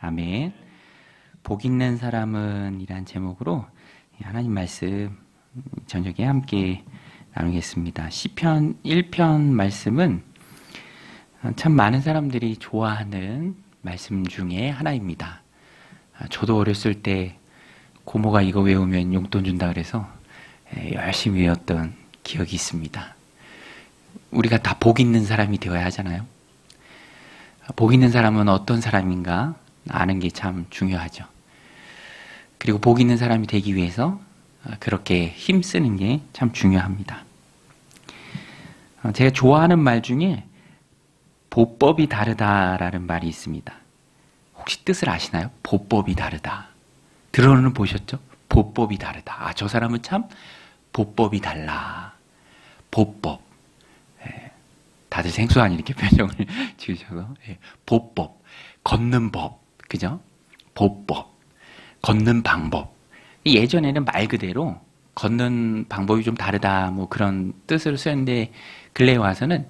아멘. 복 있는 사람은 이란 제목으로 하나님 말씀 저녁에 함께 나누겠습니다. 시편 1편 말씀은 참 많은 사람들이 좋아하는 말씀 중에 하나입니다. 저도 어렸을 때 고모가 이거 외우면 용돈 준다 그래서 열심히 외웠던 기억이 있습니다. 우리가 다 복 있는 사람이 되어야 하잖아요. 복 있는 사람은 어떤 사람인가 아는 게 참 중요하죠. 그리고 복 있는 사람이 되기 위해서 그렇게 힘쓰는 게 참 중요합니다. 제가 좋아하는 말 중에 보법이 다르다라는 말이 있습니다. 혹시 뜻을 아시나요? 보법이 다르다. 들어는 보셨죠? 보법이 다르다. 저 사람은 참 보법이 달라. 보법. 다들 생소한 이렇게 표정을 지으셔서 보법, 걷는 법, 그죠? 보법, 걷는 방법. 예전에는 말 그대로 걷는 방법이 좀 다르다 뭐 그런 뜻으로 쓰였는데 근래에 와서는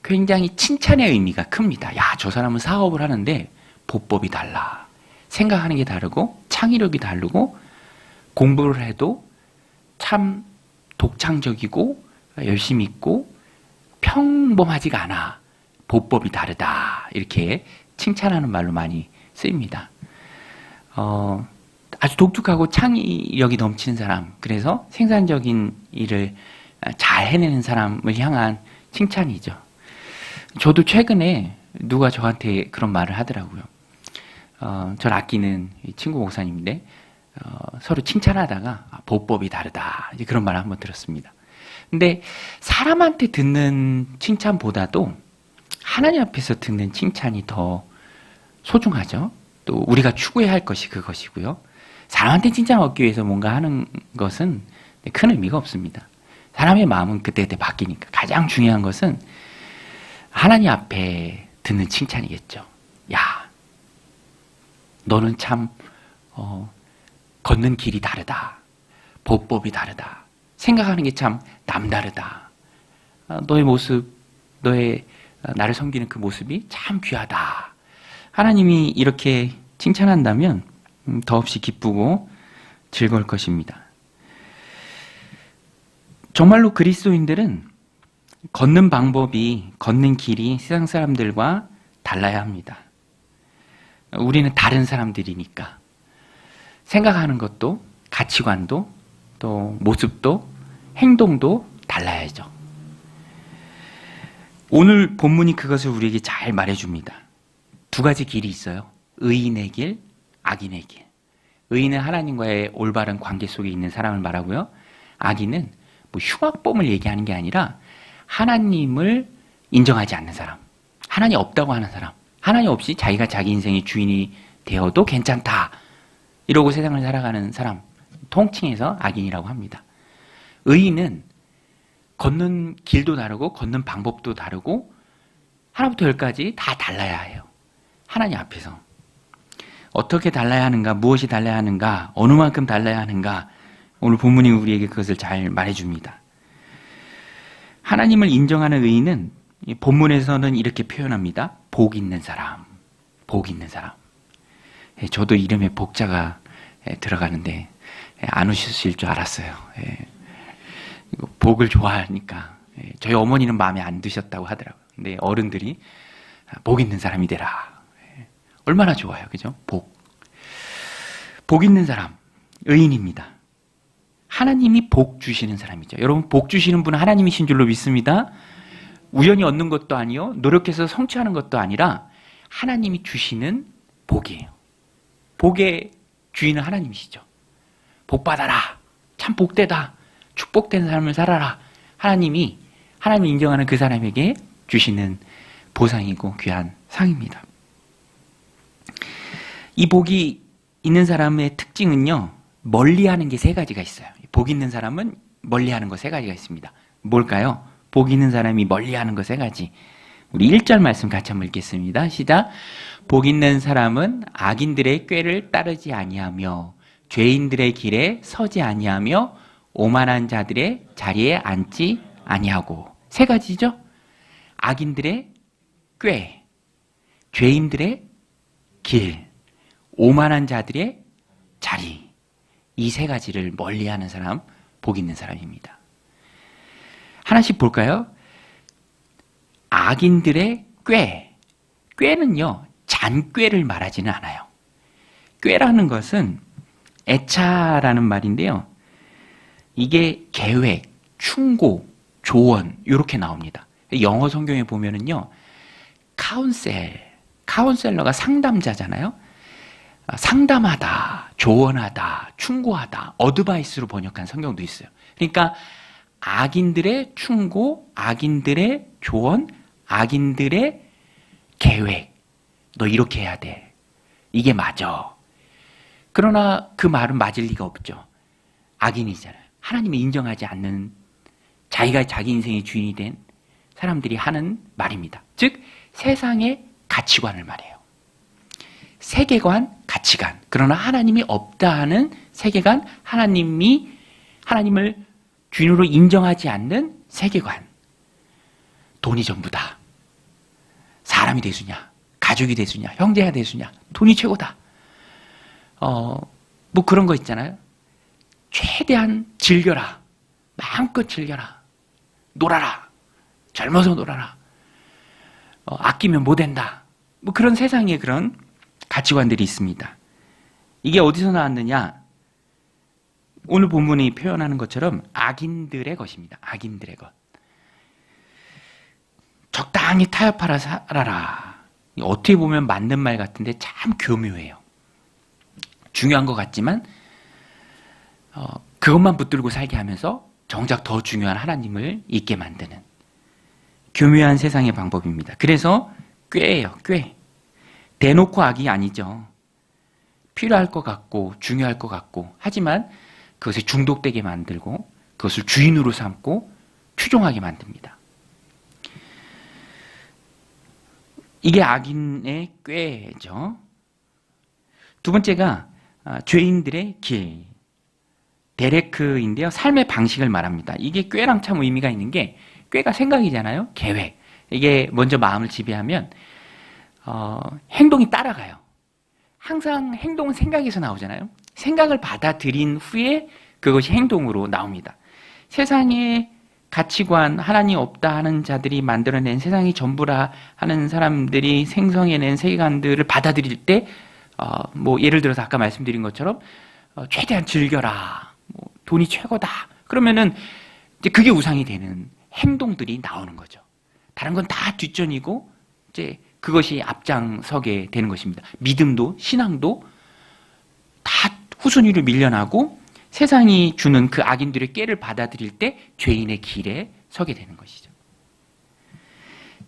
굉장히 칭찬의 의미가 큽니다. 야, 저 사람은 사업을 하는데 보법이 달라. 생각하는 게 다르고 창의력이 다르고 공부를 해도 참 독창적이고 열심히 있고 평범하지가 않아. 보법이 다르다. 이렇게 칭찬하는 말로 많이 쓰입니다. 아주 독특하고 창의력이 넘치는 사람, 그래서 생산적인 일을 잘 해내는 사람을 향한 칭찬이죠. 저도 최근에 누가 저한테 그런 말을 하더라고요. 전 아끼는 친구 목사님인데 서로 칭찬하다가 보법이 다르다. 이제 그런 말을 한번 들었습니다. 근데 사람한테 듣는 칭찬보다도 하나님 앞에서 듣는 칭찬이 더 소중하죠. 또 우리가 추구해야 할 것이 그것이고요. 사람한테 칭찬을 얻기 위해서 뭔가 하는 것은 큰 의미가 없습니다. 사람의 마음은 그때그때 바뀌니까 가장 중요한 것은 하나님 앞에 듣는 칭찬이겠죠. 야, 너는 참 걷는 길이 다르다. 보법이 다르다. 생각하는 게 참 남다르다. 너의 모습, 너의 나를 섬기는 그 모습이 참 귀하다. 하나님이 이렇게 칭찬한다면 더없이 기쁘고 즐거울 것입니다. 정말로 그리스도인들은 걷는 방법이, 걷는 길이 세상 사람들과 달라야 합니다. 우리는 다른 사람들이니까 생각하는 것도, 가치관도, 또 모습도, 행동도 달라야죠. 오늘 본문이 그것을 우리에게 잘 말해줍니다. 두 가지 길이 있어요. 의인의 길, 악인의 길. 의인은 하나님과의 올바른 관계 속에 있는 사람을 말하고요. 악인은 뭐 흉악범을 얘기하는 게 아니라 하나님을 인정하지 않는 사람, 하나님 없다고 하는 사람, 하나님 없이 자기가 자기 인생의 주인이 되어도 괜찮다 이러고 세상을 살아가는 사람, 통칭해서 악인이라고 합니다. 의인은 걷는 길도 다르고 걷는 방법도 다르고 하나부터 열까지 다 달라야 해요. 하나님 앞에서 어떻게 달라야 하는가, 무엇이 달라야 하는가, 어느 만큼 달라야 하는가, 오늘 본문이 우리에게 그것을 잘 말해줍니다. 하나님을 인정하는 의인은 본문에서는 이렇게 표현합니다. 복 있는 사람, 복 있는 사람. 저도 이름에 복자가 들어가는데 안 웃으실 줄 알았어요. 복을 좋아하니까. 저희 어머니는 마음에 안 드셨다고 하더라고요. 근데 어른들이 복 있는 사람이 되라. 얼마나 좋아요. 그죠? 복. 복 있는 사람, 의인입니다. 하나님이 복 주시는 사람이죠. 여러분, 복 주시는 분은 하나님이신 줄로 믿습니다. 우연히 얻는 것도 아니요, 노력해서 성취하는 것도 아니라 하나님이 주시는 복이에요. 복의 주인은 하나님이시죠. 복 받아라. 참 복되다. 축복된 삶을 살아라. 하나님을 인정하는 그 사람에게 주시는 보상이고 귀한 상입니다. 이 복이 있는 사람의 특징은요, 멀리하는 게 세 가지가 있어요. 복 있는 사람은 멀리하는 거 세 가지가 있습니다. 뭘까요? 복 있는 사람이 멀리하는 거 세 가지. 우리 1절 말씀 같이 한번 읽겠습니다. 시작. 복 있는 사람은 악인들의 꾀를 따르지 아니하며 죄인들의 길에 서지 아니하며 오만한 자들의 자리에 앉지 아니하고. 세 가지죠. 악인들의 꾀, 죄인들의 길, 오만한 자들의 자리. 이 세 가지를 멀리하는 사람, 복 있는 사람입니다. 하나씩 볼까요? 악인들의 꾀. 꾀는요, 잔꾀를 말하지는 않아요. 꾀라는 것은 애차라는 말인데요. 이게 계획, 충고, 조언 이렇게 나옵니다. 영어 성경에 보면은요, 카운셀러가 상담자잖아요. 상담하다, 조언하다, 충고하다, 어드바이스로 번역한 성경도 있어요. 그러니까 악인들의 충고, 악인들의 조언, 악인들의 계획. 너 이렇게 해야 돼. 이게 맞아. 그러나 그 말은 맞을 리가 없죠. 악인이잖아요. 하나님이 인정하지 않는 자기가 자기 인생의 주인이 된 사람들이 하는 말입니다. 즉 세상의 가치관을 말해요. 세계관, 가치관. 그러나 하나님이 없다 하는 세계관, 하나님을 주인으로 인정하지 않는 세계관. 돈이 전부다. 사람이 대수냐, 가족이 대수냐, 형제가 대수냐, 돈이 최고다. 뭐 그런 거 있잖아요. 최대한 즐겨라. 마음껏 즐겨라. 놀아라. 젊어서 놀아라. 아끼면 못 된다. 뭐 그런 세상에 그런 가치관들이 있습니다. 이게 어디서 나왔느냐? 오늘 본문이 표현하는 것처럼 악인들의 것입니다. 악인들의 것. 적당히 타협하라 살아라. 어떻게 보면 맞는 말 같은데 참 교묘해요. 중요한 것 같지만 그것만 붙들고 살게 하면서 정작 더 중요한 하나님을 잊게 만드는 교묘한 세상의 방법입니다. 그래서 꾀예요. 꾀. 대놓고 악이 아니죠. 필요할 것 같고 중요할 것 같고 하지만 그것에 중독되게 만들고 그것을 주인으로 삼고 추종하게 만듭니다. 이게 악인의 꾀죠. 두 번째가 죄인들의 길. 데레크인데요. 삶의 방식을 말합니다. 이게 꾀랑 참 의미가 있는 게 꾀가 생각이잖아요. 계획. 이게 먼저 마음을 지배하면 행동이 따라가요. 항상 행동은 생각에서 나오잖아요. 생각을 받아들인 후에 그것이 행동으로 나옵니다. 세상의 가치관, 하나님 없다 하는 자들이 만들어낸 세상이 전부라 하는 사람들이 생성해낸 세계관들을 받아들일 때 뭐 예를 들어서 아까 말씀드린 것처럼 최대한 즐겨라. 뭐 돈이 최고다. 그러면은 이제 그게 우상이 되는 행동들이 나오는 거죠. 다른 건 다 뒷전이고 이제 그것이 앞장서게 되는 것입니다. 믿음도 신앙도 다 후순위로 밀려나고 세상이 주는 그 악인들의 꾀를 받아들일 때 죄인의 길에 서게 되는 것이죠.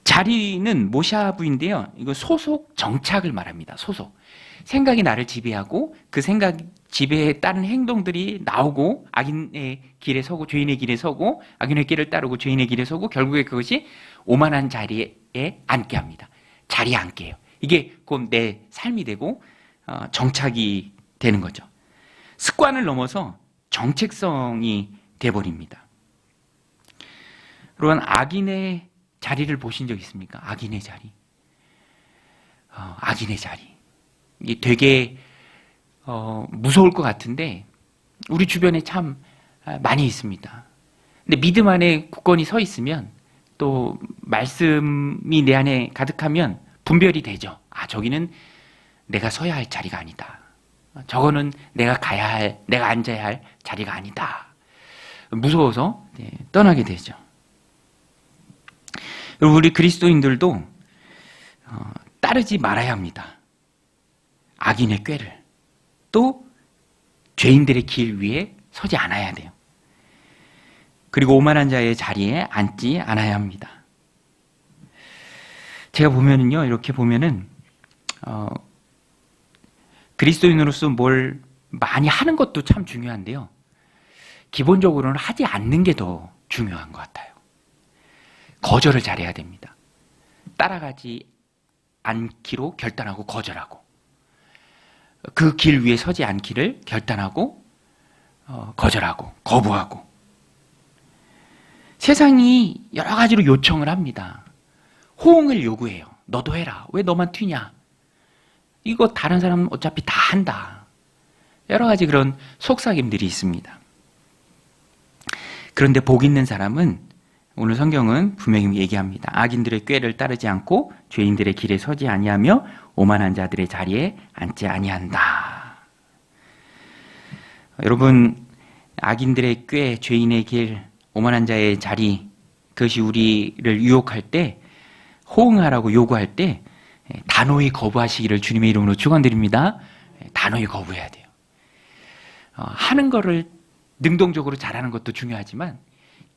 자리는 모샤부인데요. 이거 소속 정착을 말합니다. 소속. 생각이 나를 지배하고 그 생각 지배에 따른 행동들이 나오고 악인의 길에 서고 죄인의 길에 서고 악인의 길을 따르고 죄인의 길에 서고 결국에 그것이 오만한 자리에 앉게 합니다. 자리에 앉게 해요. 이게 곧 내 삶이 되고 정착이 되는 거죠. 습관을 넘어서 정체성이 돼버립니다. 여러분 악인의 자리를 보신 적 있습니까? 악인의 자리. 악인의 자리. 이게 되게 무서울 것 같은데 우리 주변에 참 많이 있습니다. 근데 믿음 안에 굳건히 서 있으면 또 말씀이 내 안에 가득하면 분별이 되죠. 저기는 내가 서야 할 자리가 아니다. 저거는 내가 가야 할, 내가 앉아야 할 자리가 아니다. 무서워서 떠나게 되죠. 우리 그리스도인들도 따르지 말아야 합니다. 악인의 꾀를. 또 죄인들의 길 위에 서지 않아야 돼요. 그리고 오만한 자의 자리에 앉지 않아야 합니다. 제가 보면은요, 이렇게 보면은 그리스도인으로서 뭘 많이 하는 것도 참 중요한데요. 기본적으로는 하지 않는 게 더 중요한 것 같아요. 거절을 잘해야 됩니다. 따라가지 않기로 결단하고 거절하고 그 길 위에 서지 않기를 결단하고 거절하고 거부하고 세상이 여러 가지로 요청을 합니다. 호응을 요구해요. 너도 해라. 왜 너만 튀냐? 이거 다른 사람은 어차피 다 한다. 여러 가지 그런 속삭임들이 있습니다. 그런데 복 있는 사람은 오늘 성경은 분명히 얘기합니다. 악인들의 꾀를 따르지 않고 죄인들의 길에 서지 아니하며 오만한 자들의 자리에 앉지 아니한다. 여러분, 악인들의 꾀, 죄인의 길, 오만한 자의 자리, 그것이 우리를 유혹할 때, 호응하라고 요구할 때 단호히 거부하시기를 주님의 이름으로 축원드립니다. 단호히 거부해야 돼요. 하는 거를 능동적으로 잘하는 것도 중요하지만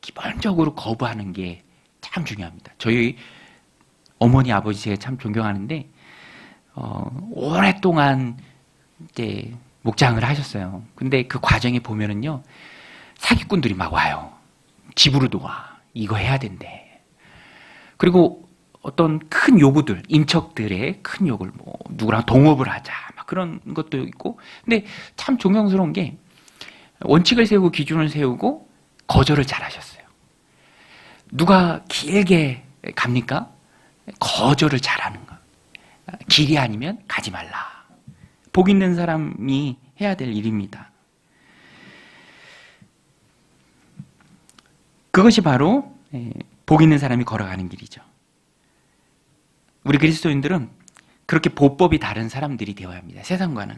기본적으로 거부하는 게 참 중요합니다. 저희 어머니, 아버지 제가 참 존경하는데 오랫동안 이제 목장을 하셨어요. 근데 그 과정에 보면은요, 사기꾼들이 막 와요. 집으로도 와. 이거 해야 된대. 그리고 어떤 큰 요구들, 인척들의 큰 요구를 뭐 누구랑 동업을 하자, 막 그런 것도 있고. 근데 참 존경스러운 게 원칙을 세우고 기준을 세우고 거절을 잘 하셨어요. 누가 길게 갑니까? 거절을 잘하는 거. 길이 아니면 가지 말라. 복 있는 사람이 해야 될 일입니다. 그것이 바로 복 있는 사람이 걸어가는 길이죠. 우리 그리스도인들은 그렇게 보법이 다른 사람들이 되어야 합니다. 세상과는.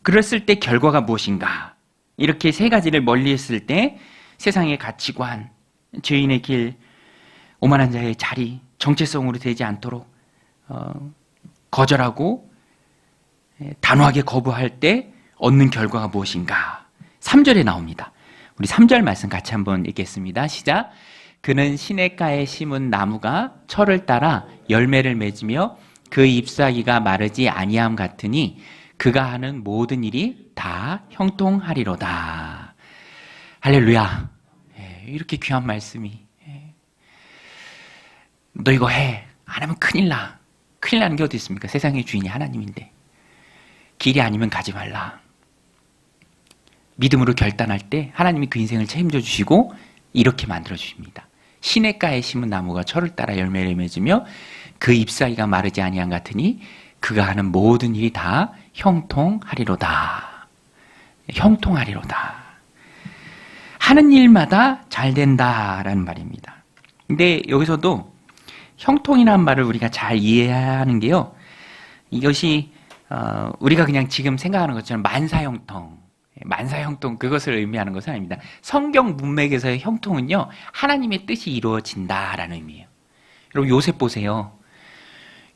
그랬을 때 결과가 무엇인가? 이렇게 세 가지를 멀리했을 때 세상의 가치관, 죄인의 길, 오만한 자의 자리, 정체성으로 되지 않도록 거절하고 단호하게 거부할 때 얻는 결과가 무엇인가? 3절에 나옵니다. 우리 3절 말씀 같이 한번 읽겠습니다. 시작. 그는 시냇가에 심은 나무가 철을 따라 열매를 맺으며 그 잎사귀가 마르지 아니함 같으니 그가 하는 모든 일이 다 형통하리로다. 할렐루야. 이렇게 귀한 말씀이. 너 이거 해. 안 하면 큰일 나. 큰일 나는 게 어디 있습니까? 세상의 주인이 하나님인데. 길이 아니면 가지 말라. 믿음으로 결단할 때 하나님이 그 인생을 책임져 주시고 이렇게 만들어 주십니다. 시냇가에 심은 나무가 철을 따라 열매를 맺으며 그 잎사귀가 마르지 아니함 같으니 그가 하는 모든 일이 다 형통하리로다. 형통하리로다. 하는 일마다 잘 된다라는 말입니다. 근데 여기서도 형통이라는 말을 우리가 잘 이해해야 하는 게요, 이것이 우리가 그냥 지금 생각하는 것처럼 만사형통, 그것을 의미하는 것은 아닙니다. 성경 문맥에서의 형통은요, 하나님의 뜻이 이루어진다라는 의미예요. 여러분, 요셉 보세요.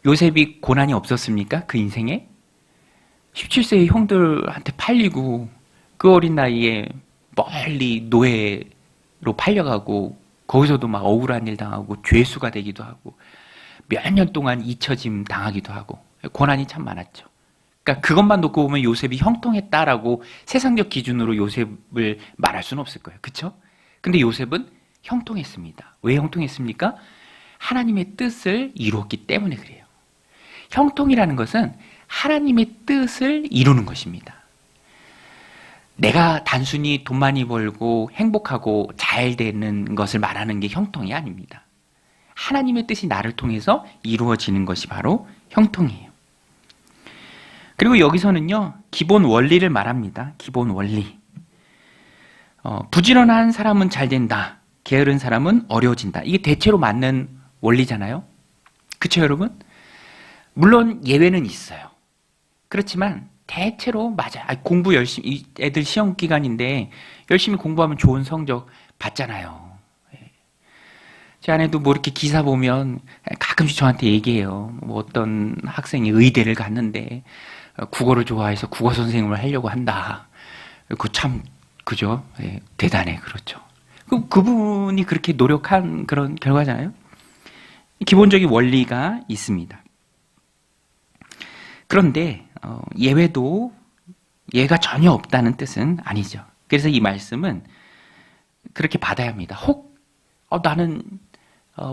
요셉이 고난이 없었습니까? 그 인생에? 17세의 형들한테 팔리고 그 어린 나이에 멀리 노예로 팔려가고 거기서도 막 억울한 일 당하고 죄수가 되기도 하고 몇 년 동안 잊혀짐 당하기도 하고 고난이 참 많았죠. 그러니까 그것만 놓고 보면 요셉이 형통했다라고 세상적 기준으로 요셉을 말할 수는 없을 거예요. 그렇죠? 근데 요셉은 형통했습니다. 왜 형통했습니까? 하나님의 뜻을 이루었기 때문에 그래요. 형통이라는 것은 하나님의 뜻을 이루는 것입니다. 내가 단순히 돈 많이 벌고 행복하고 잘 되는 것을 말하는 게 형통이 아닙니다. 하나님의 뜻이 나를 통해서 이루어지는 것이 바로 형통이에요. 그리고 여기서는요, 기본 원리를 말합니다. 기본 원리. 부지런한 사람은 잘 된다. 게으른 사람은 어려워진다. 이게 대체로 맞는 원리잖아요. 그렇죠, 여러분? 물론 예외는 있어요. 그렇지만 대체로 맞아요. 공부 열심히, 애들 시험 기간인데 열심히 공부하면 좋은 성적 받잖아요. 제 아내도 뭐 이렇게 기사 보면 가끔씩 저한테 얘기해요. 뭐 어떤 학생이 의대를 갔는데 국어를 좋아해서 국어 선생님을 하려고 한다. 그 참, 그죠? 네, 대단해. 그렇죠. 그분이 그렇게 노력한 그런 결과잖아요. 기본적인 원리가 있습니다. 그런데 예외가 전혀 없다는 뜻은 아니죠. 그래서 이 말씀은 그렇게 받아야 합니다. 혹 나는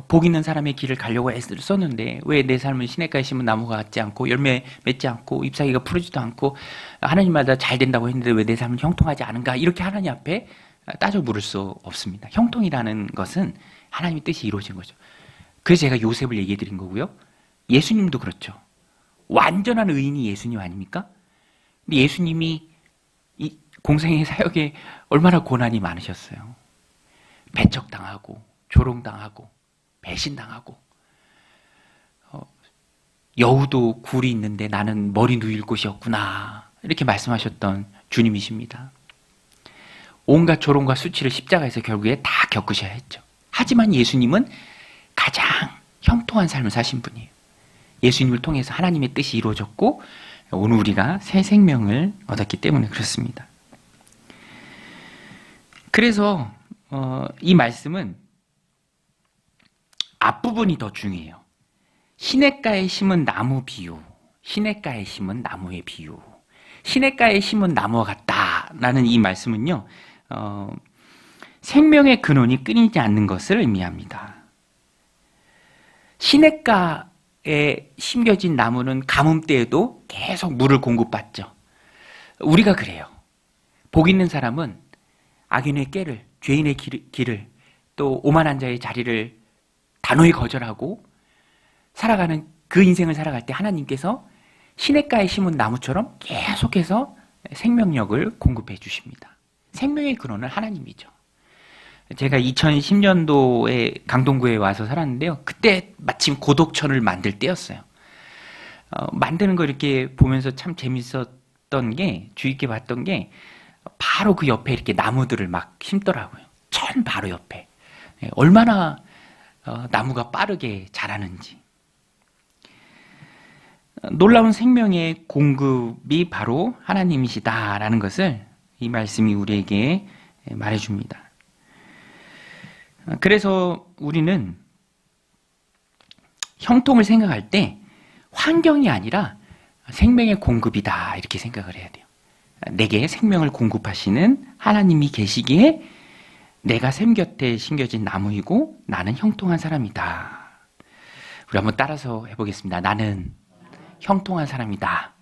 복 있는 사람의 길을 가려고 애를 썼는데 왜 내 삶은 시냇가에 심은 나무가 같지 않고 열매 맺지 않고 잎사귀가 푸르지도 않고 하나님마다 잘 된다고 했는데 왜 내 삶은 형통하지 않은가, 이렇게 하나님 앞에 따져 물을 수 없습니다. 형통이라는 것은 하나님의 뜻이 이루어진 거죠. 그래서 제가 요셉을 얘기해 드린 거고요. 예수님도 그렇죠. 완전한 의인이 예수님 아닙니까? 근데 예수님이 이 공생의 사역에 얼마나 고난이 많으셨어요. 배척당하고 조롱당하고 배신당하고 여우도 굴이 있는데 나는 머리 누일 곳이 없구나 이렇게 말씀하셨던 주님이십니다. 온갖 조롱과 수치를 십자가에서 결국에 다 겪으셔야 했죠. 하지만 예수님은 가장 형통한 삶을 사신 분이에요. 예수님을 통해서 하나님의 뜻이 이루어졌고 오늘 우리가 새 생명을 얻었기 때문에 그렇습니다. 그래서 이 말씀은 앞부분이 더 중요해요. 시냇가에 심은 나무 비유, 시냇가에 심은 나무의 비유, 시냇가에 심은 나무와 같다라는 이 말씀은요, 생명의 근원이 끊이지 않는 것을 의미합니다. 시냇가에 심겨진 나무는 가뭄 때에도 계속 물을 공급받죠. 우리가 그래요. 복 있는 사람은 악인의 꾀를, 죄인의 길을, 또 오만한 자의 자리를 단호히 거절하고 살아가는 그 인생을 살아갈 때 하나님께서 시냇가에 심은 나무처럼 계속해서 생명력을 공급해 주십니다. 생명의 근원은 하나님이죠. 제가 2010년도에 강동구에 와서 살았는데요. 그때 마침 고독천을 만들 때였어요. 만드는 거 이렇게 보면서 참 재밌었던 게, 주의 있게 봤던 게 바로 그 옆에 이렇게 나무들을 막 심더라고요. 천 바로 옆에. 얼마나 나무가 빠르게 자라는지. 놀라운 생명의 공급이 바로 하나님이시다라는 것을 이 말씀이 우리에게 말해줍니다. 그래서 우리는 형통을 생각할 때 환경이 아니라 생명의 공급이다 이렇게 생각을 해야 돼요. 내게 생명을 공급하시는 하나님이 계시기에 내가 샘 곁에 심겨진 나무이고 나는 형통한 사람이다. 우리 한번 따라서 해보겠습니다. 나는 형통한 사람이다.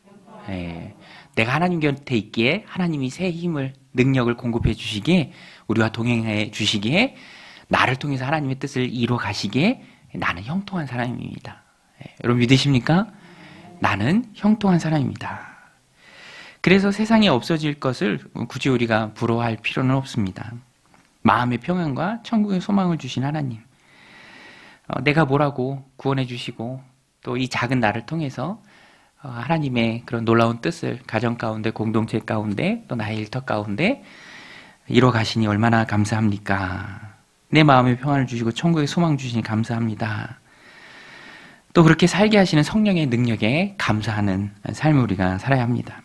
내가 하나님 곁에 있기에 하나님이 새 힘을, 능력을 공급해 주시기에, 우리와 동행해 주시기에, 나를 통해서 하나님의 뜻을 이루어 가시기에 나는 형통한 사람입니다. 여러분 믿으십니까? 나는 형통한 사람입니다. 그래서 세상에 없어질 것을 굳이 우리가 부러워할 필요는 없습니다. 마음의 평안과 천국의 소망을 주신 하나님, 내가 뭐라고 구원해 주시고 또 이 작은 나를 통해서 하나님의 그런 놀라운 뜻을 가정 가운데, 공동체 가운데, 또 나의 일터 가운데 이루어 가시니 얼마나 감사합니까? 내 마음의 평안을 주시고 천국의 소망 주시니 감사합니다. 또 그렇게 살게 하시는 성령의 능력에 감사하는 삶을 우리가 살아야 합니다.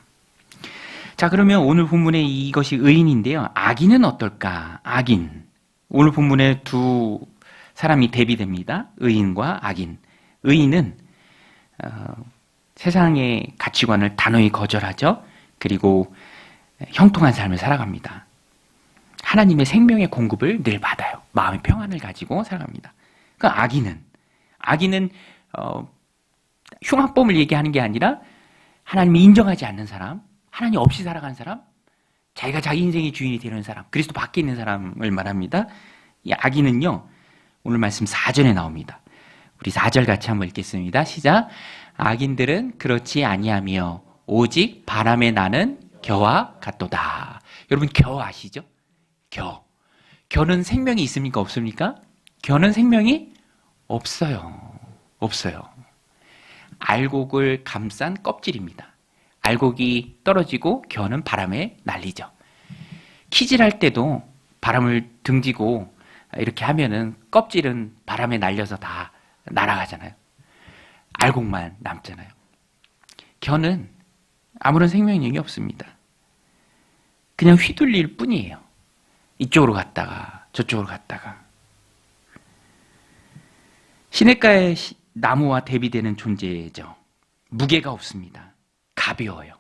자, 그러면 오늘 본문의 이것이 의인인데요. 악인은 어떨까? 악인. 오늘 본문에 두 사람이 대비됩니다. 의인과 악인. 의인은 세상의 가치관을 단호히 거절하죠. 그리고 형통한 삶을 살아갑니다. 하나님의 생명의 공급을 늘 받아요. 마음의 평안을 가지고 살아갑니다. 그 악인은 흉악범을 얘기하는 게 아니라 하나님이 인정하지 않는 사람, 하나님 없이 살아간 사람, 자기가 자기 인생의 주인이 되는 사람, 그리스도 밖에 있는 사람을 말합니다. 이 악인은요, 오늘 말씀 4절에 나옵니다. 우리 4절 같이 한번 읽겠습니다. 시작. 악인들은 그렇지 아니하며 오직 바람에 나는 겨와 같도다. 여러분 겨 아시죠? 겨. 겨는 생명이 있습니까? 없습니까? 겨는 생명이 없어요. 없어요. 알곡을 감싼 껍질입니다. 알곡이 떨어지고 겨는 바람에 날리죠. 키질할 때도 바람을 등지고 이렇게 하면은 껍질은 바람에 날려서 다 날아가잖아요. 알곡만 남잖아요. 겨는 아무런 생명력이 없습니다. 그냥 휘둘릴 뿐이에요. 이쪽으로 갔다가 저쪽으로 갔다가. 시냇가의 나무와 대비되는 존재죠. 무게가 없습니다. 가벼워요.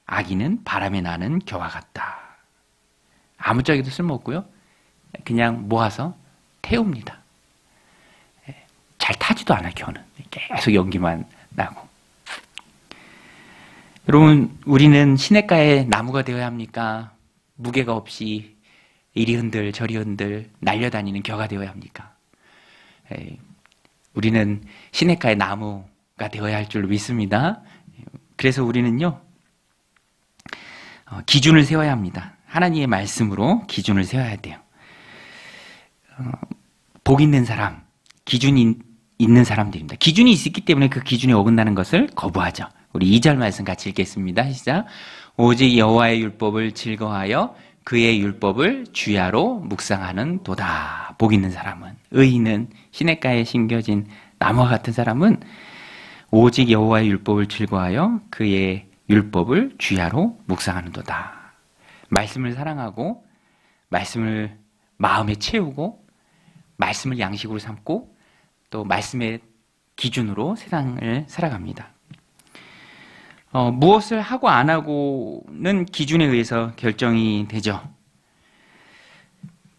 악인은 바람에 나는 겨와 같다. 아무짝에도 쓸모없고요. 그냥 모아서 태웁니다. 잘 타지도 않아, 겨는. 계속 연기만 나고. 여러분, 우리는 시냇가의 나무가 되어야 합니까? 무게가 없이 이리 흔들 저리 흔들 날려다니는 겨가 되어야 합니까? 우리는 시냇가의 나무 되어야 할 줄로 믿습니다. 그래서 우리는요, 기준을 세워야 합니다. 하나님의 말씀으로 기준을 세워야 돼요. 복 있는 사람, 기준이 있는 사람들입니다. 기준이 있기 때문에 그 기준에 어긋나는 것을 거부하죠. 우리 2절 말씀 같이 읽겠습니다. 시작. 오직 여호와의 율법을 즐거워하여 그의 율법을 주야로 묵상하는 도다. 복 있는 사람은, 의인은, 시냇가에 심겨진 나무와 같은 사람은 오직 여호와의 율법을 즐거워하여 그의 율법을 주야로 묵상하는 도다. 말씀을 사랑하고 말씀을 마음에 채우고 말씀을 양식으로 삼고 또 말씀의 기준으로 세상을 살아갑니다. 무엇을 하고 안 하고는 기준에 의해서 결정이 되죠.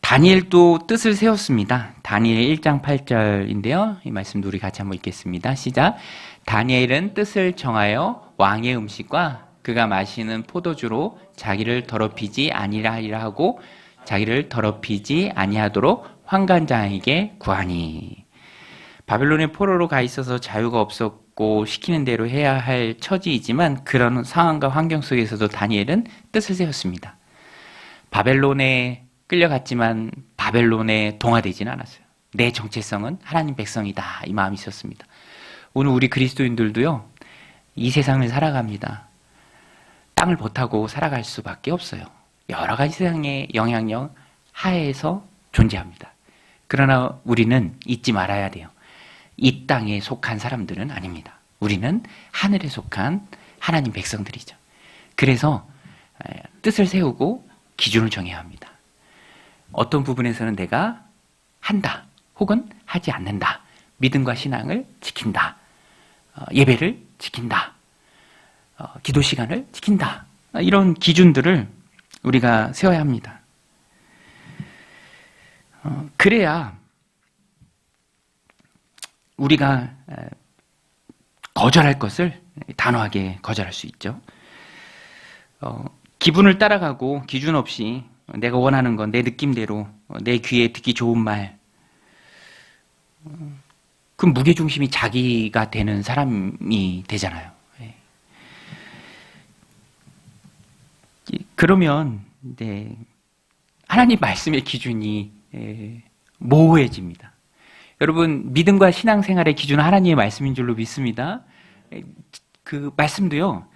다니엘도 뜻을 세웠습니다. 다니엘 1장 8절인데요. 이 말씀도 우리 같이 한번 읽겠습니다. 시작. 다니엘은 뜻을 정하여 왕의 음식과 그가 마시는 포도주로 자기를 더럽히지 아니하리라 하고 자기를 더럽히지 아니하도록 환관장에게 구하니. 바벨론의 포로로 가 있어서 자유가 없었고 시키는 대로 해야 할 처지이지만 그런 상황과 환경 속에서도 다니엘은 뜻을 세웠습니다. 바벨론에 끌려갔지만 바벨론에 동화되지는 않았어요. 내 정체성은 하나님 백성이다. 이 마음이 있었습니다. 오늘 우리 그리스도인들도요, 이 세상을 살아갑니다. 땅을 버타고 살아갈 수밖에 없어요. 여러 가지 세상의 영향력 하에서 존재합니다. 그러나 우리는 잊지 말아야 돼요. 이 땅에 속한 사람들은 아닙니다. 우리는 하늘에 속한 하나님 백성들이죠. 그래서 뜻을 세우고 기준을 정해야 합니다. 어떤 부분에서는 내가 한다 혹은 하지 않는다. 믿음과 신앙을 지킨다. 예배를 지킨다. 기도 시간을 지킨다. 이런 기준들을 우리가 세워야 합니다. 그래야 우리가 거절할 것을 단호하게 거절할 수 있죠. 기분을 따라가고 기준 없이 내가 원하는 건 내 느낌대로 내 귀에 듣기 좋은 말, 그 무게중심이 자기가 되는 사람이 되잖아요. 그러면 하나님 말씀의 기준이 모호해집니다. 여러분, 믿음과 신앙생활의 기준은 하나님의 말씀인 줄로 믿습니다. 그 말씀도요,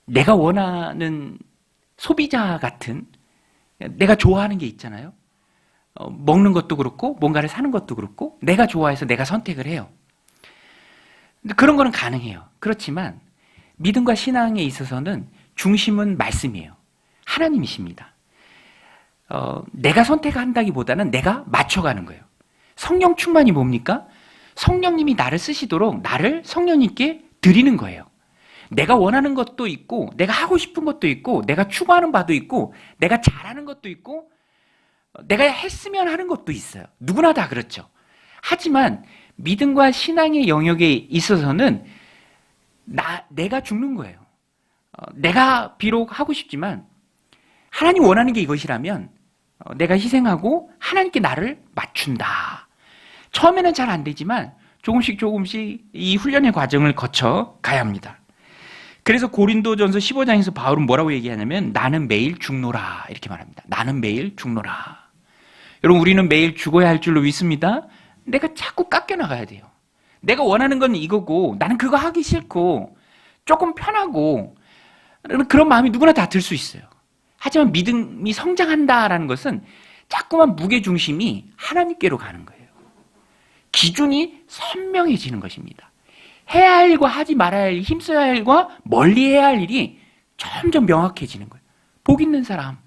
내가 원하는 소비자 같은, 내가 좋아하는 게 있잖아요. 먹는 것도 그렇고 뭔가를 사는 것도 그렇고 내가 좋아해서 내가 선택을 해요. 근데 그런 거는 가능해요. 그렇지만 믿음과 신앙에 있어서는 중심은 말씀이에요. 하나님이십니다. 내가 선택한다기보다는 내가 맞춰가는 거예요. 성령 충만이 뭡니까? 성령님이 나를 쓰시도록 나를 성령님께 드리는 거예요. 내가 원하는 것도 있고 내가 하고 싶은 것도 있고 내가 추구하는 바도 있고 내가 잘하는 것도 있고 내가 했으면 하는 것도 있어요. 누구나 다 그렇죠. 하지만 믿음과 신앙의 영역에 있어서는 내가 죽는 거예요. 내가 비록 하고 싶지만 하나님 원하는 게 이것이라면 내가 희생하고 하나님께 나를 맞춘다. 처음에는 잘 안 되지만 조금씩 이 훈련의 과정을 거쳐 가야 합니다. 그래서 고린도전서 15장에서 바울은 뭐라고 얘기하냐면 나는 매일 죽노라 이렇게 말합니다. 나는 매일 죽노라. 여러분, 우리는 매일 죽어야 할 줄로 믿습니다. 내가 자꾸 깎여나가야 돼요. 내가 원하는 건 이거고 나는 그거 하기 싫고 조금 편하고 그런 마음이 누구나 다 들 수 있어요. 하지만 믿음이 성장한다라는 것은 자꾸만 무게중심이 하나님께로 가는 거예요. 기준이 선명해지는 것입니다. 해야 할 일과 하지 말아야 할 일, 힘써야 할 일과 멀리 해야 할 일이 점점 명확해지는 거예요. 복 있는 사람,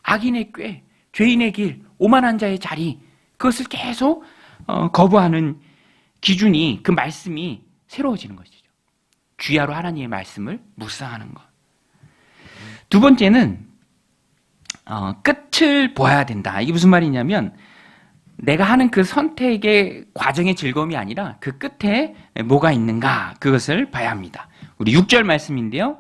악인의 꾀, 죄인의 길, 오만한 자의 자리, 그것을 계속 거부하는 기준이, 그 말씀이 새로워지는 것이죠. 주야로 하나님의 말씀을 묵상하는 것. 두 번째는 끝을 보아야 된다. 이게 무슨 말이냐면 내가 하는 그 선택의 과정의 즐거움이 아니라 그 끝에 뭐가 있는가, 그것을 봐야 합니다. 우리 6절 말씀인데요.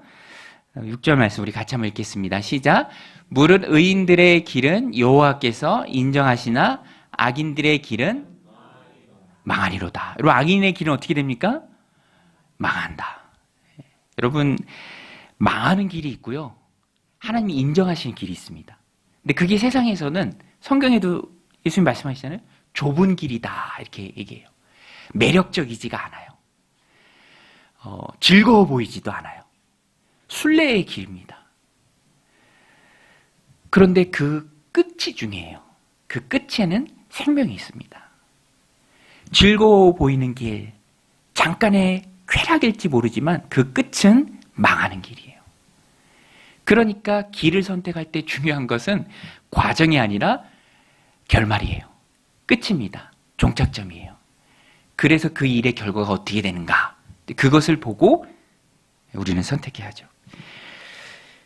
6절 말씀 우리 같이 한번 읽겠습니다. 시작. 무릇 의인들의 길은 여호와께서 인정하시나 악인들의 길은 망하리로다. 여러분, 악인의 길은 어떻게 됩니까? 망한다. 여러분, 망하는 길이 있고요. 하나님이 인정하시는 길이 있습니다. 근데 그게 세상에서는 성경에도 예수님 말씀하시잖아요. 좁은 길이다. 이렇게 얘기해요. 매력적이지가 않아요. 즐거워 보이지도 않아요. 순례의 길입니다. 그런데 그 끝이 중요해요. 그 끝에는 생명이 있습니다. 즐거워 보이는 길, 잠깐의 쾌락일지 모르지만 그 끝은 망하는 길이에요. 그러니까 길을 선택할 때 중요한 것은 과정이 아니라 결말이에요. 끝입니다. 종착점이에요. 그래서 그 일의 결과가 어떻게 되는가? 그것을 보고 우리는 선택해야죠.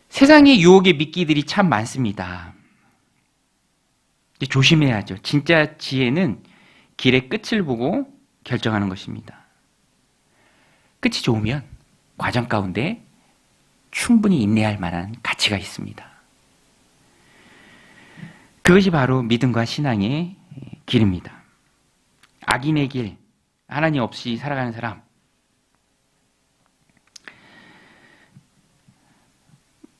세상의 유혹의 미끼들이 참 많습니다. 조심해야죠. 진짜 지혜는 길의 끝을 보고 결정하는 것입니다. 끝이 좋으면 과정 가운데 충분히 인내할 만한 가치가 있습니다. 그것이 바로 믿음과 신앙의 길입니다. 악인의 길, 하나님 없이 살아가는 사람,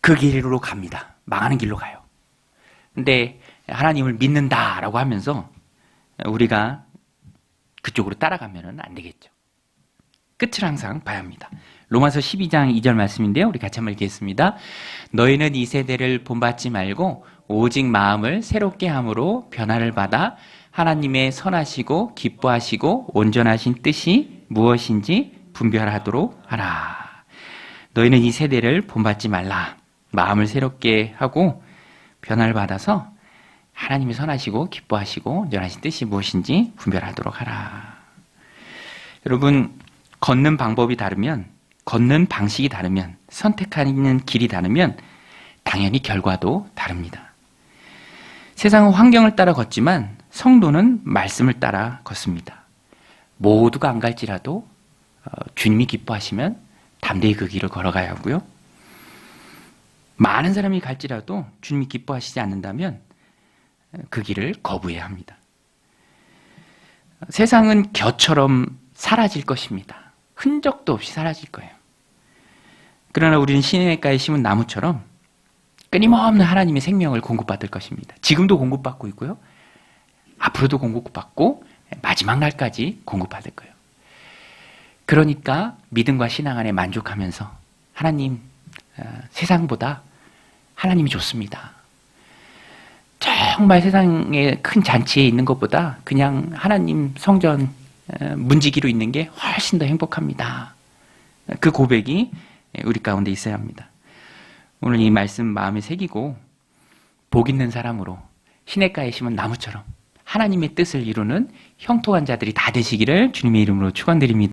그 길로 갑니다. 망하는 길로 가요. 근데 하나님을 믿는다라고 하면서 우리가 그쪽으로 따라가면 안 되겠죠. 끝을 항상 봐야 합니다. 로마서 12장 2절 말씀인데요. 우리 같이 한번 읽겠습니다. 너희는 이 세대를 본받지 말고 오직 마음을 새롭게 함으로 변화를 받아 하나님의 선하시고 기뻐하시고 온전하신 뜻이 무엇인지 분별하도록 하라. 너희는 이 세대를 본받지 말라. 마음을 새롭게 하고 변화를 받아서 하나님이 선하시고 기뻐하시고 온전하신 뜻이 무엇인지 분별하도록 하라. 여러분, 걷는 방법이 다르면, 걷는 방식이 다르면, 선택하는 길이 다르면 당연히 결과도 다릅니다. 세상은 환경을 따라 걷지만 성도는 말씀을 따라 걷습니다. 모두가 안 갈지라도 주님이 기뻐하시면 담대히 그 길을 걸어가야 하고요. 많은 사람이 갈지라도 주님이 기뻐하시지 않는다면 그 길을 거부해야 합니다. 세상은 겨처럼 사라질 것입니다. 흔적도 없이 사라질 거예요. 그러나 우리는 시냇가에 심은 나무처럼 끊임없는 하나님의 생명을 공급받을 것입니다. 지금도 공급받고 있고요. 앞으로도 공급받고 마지막 날까지 공급받을 거예요. 그러니까 믿음과 신앙 안에 만족하면서 하나님, 세상보다 하나님이 좋습니다. 정말 세상에 큰 잔치에 있는 것보다 그냥 하나님 성전 문지기로 있는 게 훨씬 더 행복합니다. 그 고백이 우리 가운데 있어야 합니다. 오늘 이 말씀 마음에 새기고 복 있는 사람으로 시냇가에 심은 나무처럼 하나님의 뜻을 이루는 형통한 자들이 다 되시기를 주님의 이름으로 축원드립니다.